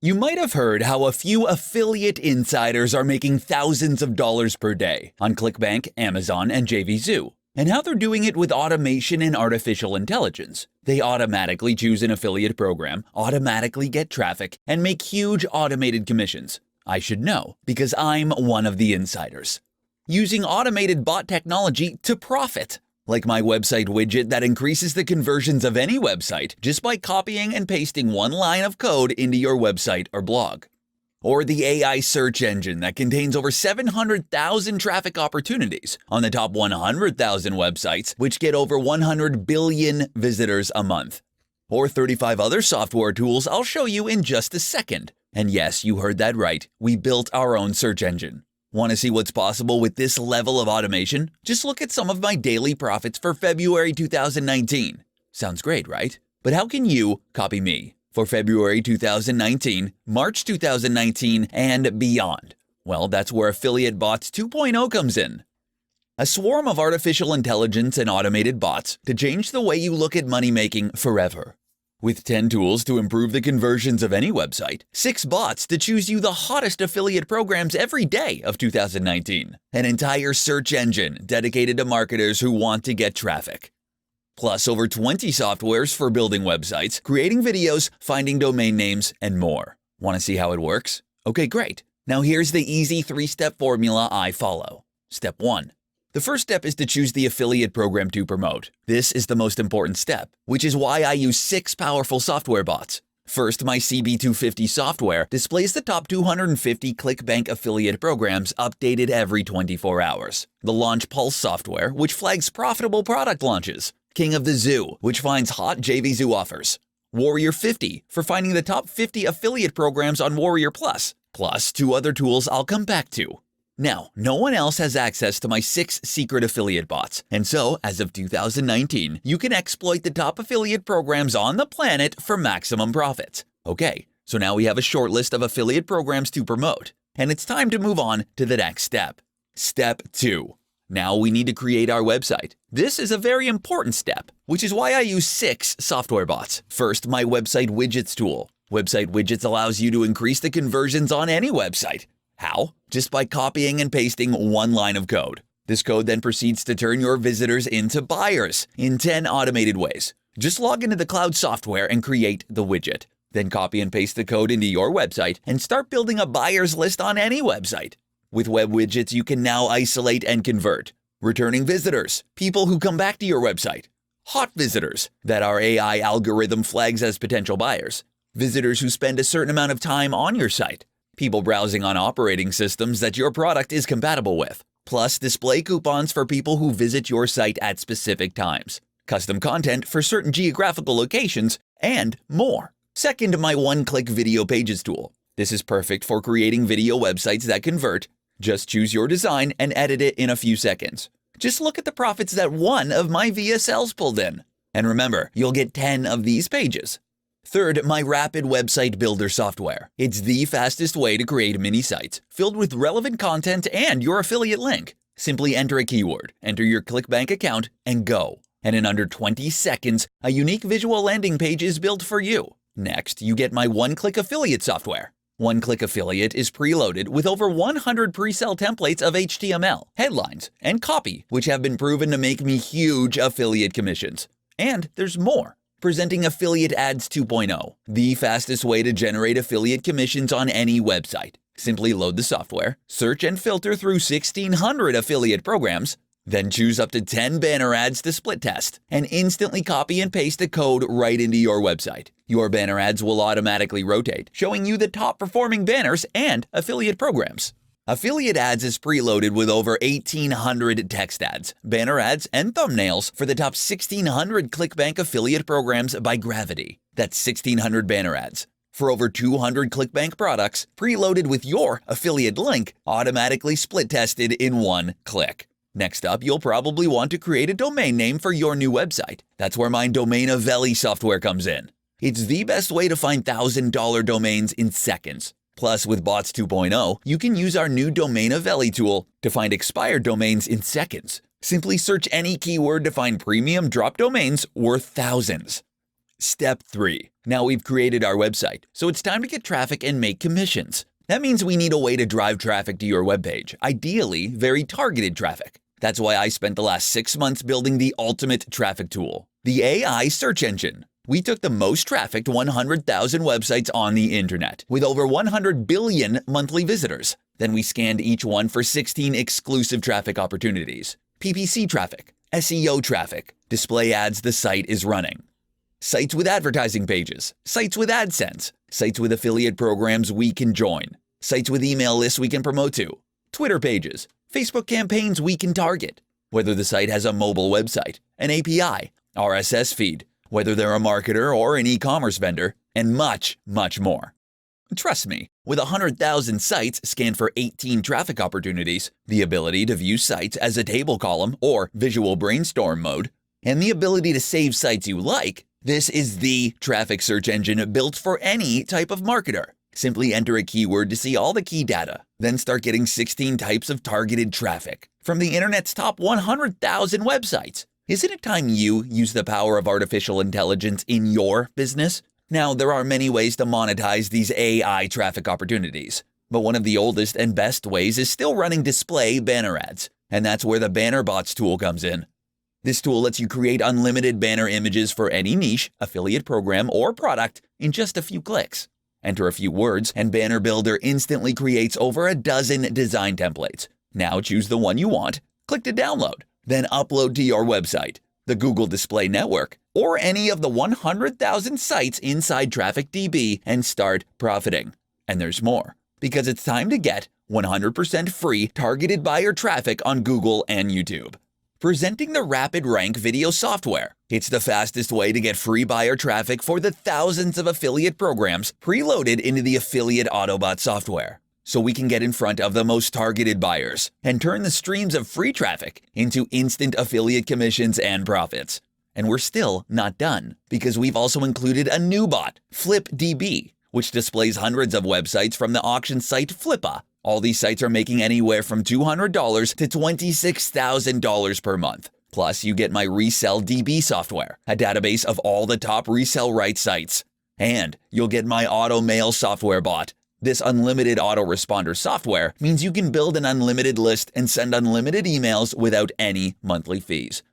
You might have heard how a few affiliate insiders are making thousands of dollars per day on ClickBank, Amazon, and JVZoo, and how they're doing it with automation and artificial intelligence. They automatically choose an affiliate program, automatically get traffic, and make huge automated commissions. I should know, because I'm one of the insiders. Using automated bot technology to profit. Like my website widget that increases the conversions of any website just by copying and pasting one line of code into your website or blog. Or the AI search engine that contains over 700,000 traffic opportunities on the top 100,000 websites, which get over 100 billion visitors a month. Or 35 other software tools I'll show you in just a second. And yes, you heard that right, we built our own search engine. Want to see what's possible with this level of automation? Just look at some of my daily profits for February 2019. Sounds great, right? But how can you copy me for February 2019, March 2019, and beyond? Well, that's where Affiliate Bots 2.0 comes in. A swarm of artificial intelligence and automated bots to change the way you look at money making forever. With 10 tools to improve the conversions of any website, 6 bots to choose you the hottest affiliate programs every day of 2019, an entire search engine dedicated to marketers who want to get traffic. Plus over 20 softwares for building websites, creating videos, finding domain names, and more. Want to see how it works? Okay, great. Now here's the easy 3-step formula I follow. Step 1. The first step is to choose the affiliate program to promote. This is the most important step, which is why I use 6 powerful software bots. First, my CB250 software displays the top 250 ClickBank affiliate programs updated every 24 hours. The Launch Pulse software, which flags profitable product launches. King of the Zoo, which finds hot JVZoo offers. Warrior 50 for finding the top 50 affiliate programs on Warrior Plus, plus 2 other tools I'll come back to. Now, no one else has access to my 6 secret affiliate bots, and so, as of 2019, you can exploit the top affiliate programs on the planet for maximum profits. Okay, so now we have a short list of affiliate programs to promote, and it's time to move on to the next step. Step 2. Now we need to create our website. This is a very important step, which is why I use 6 software bots. First, my Website Widgets tool. Website Widgets allows you to increase the conversions on any website. How? Just by copying and pasting one line of code. This code then proceeds to turn your visitors into buyers in 10 automated ways. Just log into the cloud software and create the widget. Then copy and paste the code into your website and start building a buyers list on any website. With web widgets, you can now isolate and convert. Returning visitors, people who come back to your website. Hot visitors that our AI algorithm flags as potential buyers. Visitors who spend a certain amount of time on your site. People browsing on operating systems that your product is compatible with. Plus display coupons for people who visit your site at specific times. Custom content for certain geographical locations, and more. Second, my one-click video pages tool. This is perfect for creating video websites that convert. Just choose your design and edit it in a few seconds. Just look at the profits that one of my VSLs pulled in. And remember, you'll get 10 of these pages. Third, my Rapid Website Builder software. It's the fastest way to create mini sites filled with relevant content and your affiliate link. Simply enter a keyword, enter your ClickBank account, and go. And in under 20 seconds, a unique visual landing page is built for you. Next, you get my One-Click Affiliate software. One-Click Affiliate is preloaded with over 100 pre-sell templates of HTML, headlines, and copy, which have been proven to make me huge affiliate commissions. And there's more. Presenting Affiliate Ads 2.0, the fastest way to generate affiliate commissions on any website. Simply load the software, search and filter through 1,600 affiliate programs, then choose up to 10 banner ads to split test, and instantly copy and paste the code right into your website. Your banner ads will automatically rotate, showing you the top performing banners and affiliate programs. Affiliate Ads is preloaded with over 1,800 text ads, banner ads, and thumbnails for the top 1,600 ClickBank affiliate programs by Gravity. That's 1,600 banner ads. For over 200 ClickBank products, preloaded with your affiliate link, automatically split tested in one click. Next up, you'll probably want to create a domain name for your new website. That's where my Domainavelli software comes in. It's the best way to find $1,000 domains in seconds. Plus, with Bots 2.0, you can use our new Domainavelli tool to find expired domains in seconds. Simply search any keyword to find premium drop domains worth thousands. Step 3. Now we've created our website, so it's time to get traffic and make commissions. That means we need a way to drive traffic to your webpage, ideally very targeted traffic. That's why I spent the last 6 months building the ultimate traffic tool, the AI search engine. We took the most trafficked 100,000 websites on the internet, with over 100 billion monthly visitors. Then we scanned each one for 16 exclusive traffic opportunities. PPC traffic, SEO traffic, display ads the site is running, sites with advertising pages, sites with AdSense, sites with affiliate programs we can join, sites with email lists we can promote to, Twitter pages, Facebook campaigns we can target, whether the site has a mobile website, an API, RSS feed, whether they're a marketer or an e-commerce vendor, and much, much more. Trust me, with 100,000 sites scanned for 18 traffic opportunities, the ability to view sites as a table column or visual brainstorm mode, and the ability to save sites you like, this is the traffic search engine built for any type of marketer. Simply enter a keyword to see all the key data, then start getting 16 types of targeted traffic from the internet's top 100,000 websites. Isn't it time you use the power of artificial intelligence in your business? Now, there are many ways to monetize these AI traffic opportunities, but one of the oldest and best ways is still running display banner ads, and that's where the BannerBots tool comes in. This tool lets you create unlimited banner images for any niche, affiliate program, or product in just a few clicks. Enter a few words, and Banner Builder instantly creates over a dozen design templates. Now choose the one you want, click to download, then upload to your website, the Google Display Network, or any of the 100,000 sites inside TrafficDB and start profiting. And there's more, because it's time to get 100% free targeted buyer traffic on Google and YouTube. Presenting the RapidRank video software. It's the fastest way to get free buyer traffic for the thousands of affiliate programs preloaded into the Affiliate Autobot software, so we can get in front of the most targeted buyers and turn the streams of free traffic into instant affiliate commissions and profits. And we're still not done, because we've also included a new bot, FlipDB, which displays hundreds of websites from the auction site Flippa. All these sites are making anywhere from $200 to $26,000 per month. Plus, you get my Resell DB software, a database of all the top resell rights sites. And you'll get my Auto Mail software bot. This unlimited autoresponder software means you can build an unlimited list and send unlimited emails without any monthly fees.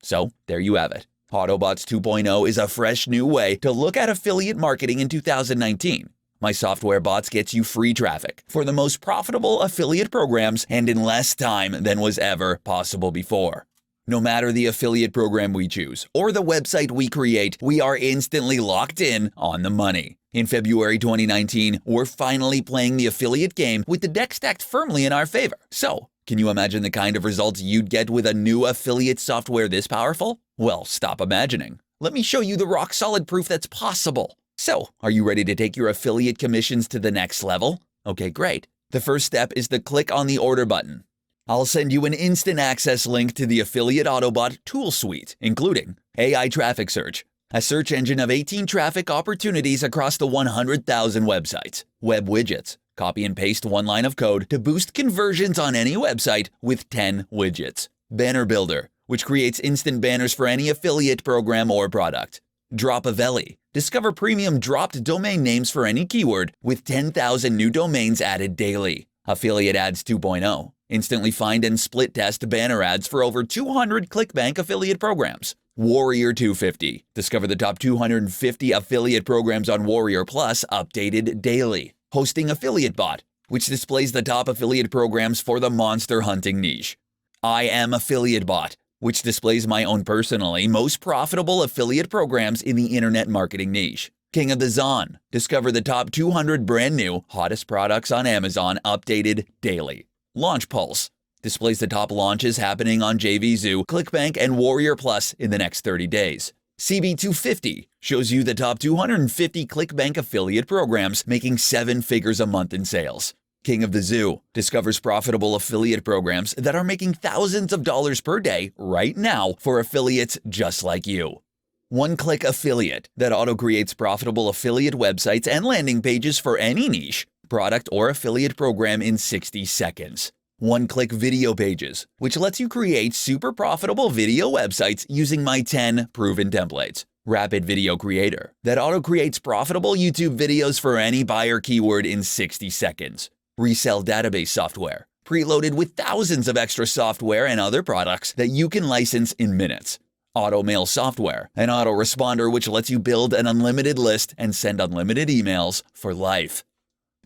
So, there you have it. Autobots 2.0 is a fresh new way to look at affiliate marketing in 2019. My software bots gets you free traffic for the most profitable affiliate programs and in less time than was ever possible before. No matter the affiliate program we choose or the website we create, we are instantly locked in on the money. In February 2019, we're finally playing the affiliate game with the deck stacked firmly in our favor. So, can you imagine the kind of results you'd get with a new affiliate software this powerful? Well, stop imagining. Let me show you the rock-solid proof that's possible. So, are you ready to take your affiliate commissions to the next level? Okay, great. The first step is to click on the order button. I'll send you an instant access link to the Affiliate Autobot tool suite, including AI Traffic Search, a search engine of 18 traffic opportunities across the 100,000 websites, web widgets, copy and paste one line of code to boost conversions on any website with 10 widgets, Banner Builder, which creates instant banners for any affiliate program or product, Dropavelli, discover premium dropped domain names for any keyword with 10,000 new domains added daily, Affiliate Ads 2.0, instantly find and split test banner ads for over 200 ClickBank affiliate programs, Warrior 250, discover the top 250 affiliate programs on Warrior Plus updated daily, Hosting Affiliate Bot, which displays the top affiliate programs for the monster hunting niche, I Am Affiliate Bot, which displays my own personally most profitable affiliate programs in the internet marketing niche. King of the Zon, discover the top 200 brand new, hottest products on Amazon updated daily. Launch Pulse, displays the top launches happening on JVZoo, ClickBank, and Warrior Plus in the next 30 days. CB250 shows you the top 250 ClickBank affiliate programs making 7 figures a month in sales. King of the Zoo discovers profitable affiliate programs that are making thousands of dollars per day right now for affiliates just like you. One-Click Affiliate that auto-creates profitable affiliate websites and landing pages for any niche, product, or affiliate program in 60 seconds. One-Click Video Pages, which lets you create super profitable video websites using my 10 proven templates. Rapid Video Creator, that auto-creates profitable YouTube videos for any buyer keyword in 60 seconds. Resell database software, preloaded with thousands of extra software and other products that you can license in minutes. Automail software, an autoresponder which lets you build an unlimited list and send unlimited emails for life.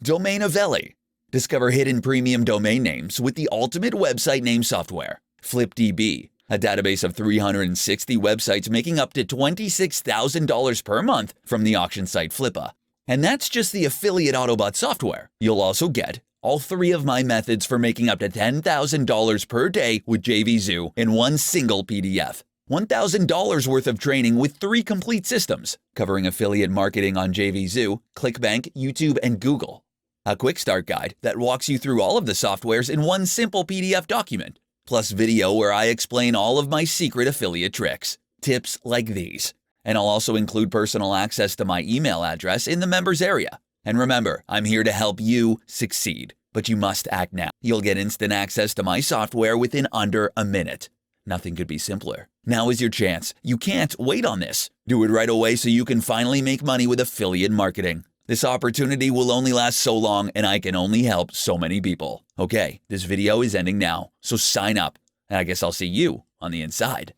Domainovelli, discover hidden premium domain names with the ultimate website name software. FlipDB, a database of 360 websites making up to $26,000 per month from the auction site Flippa. And that's just the affiliate Autobot software. You'll also get all 3 of my methods for making up to $10,000 per day with JVZoo in one single PDF. $1,000 worth of training with 3 complete systems, covering affiliate marketing on JVZoo, ClickBank, YouTube, and Google. A quick start guide that walks you through all of the softwares in one simple PDF document, plus video where I explain all of my secret affiliate tricks, tips like these. And I'll also include personal access to my email address in the members area. And remember, I'm here to help you succeed, but you must act now. You'll get instant access to my software within under a minute. Nothing could be simpler. Now is your chance. You can't wait on this. Do it right away so you can finally make money with affiliate marketing. This opportunity will only last so long, and I can only help so many people. Okay, this video is ending now, so sign up, and I guess I'll see you on the inside.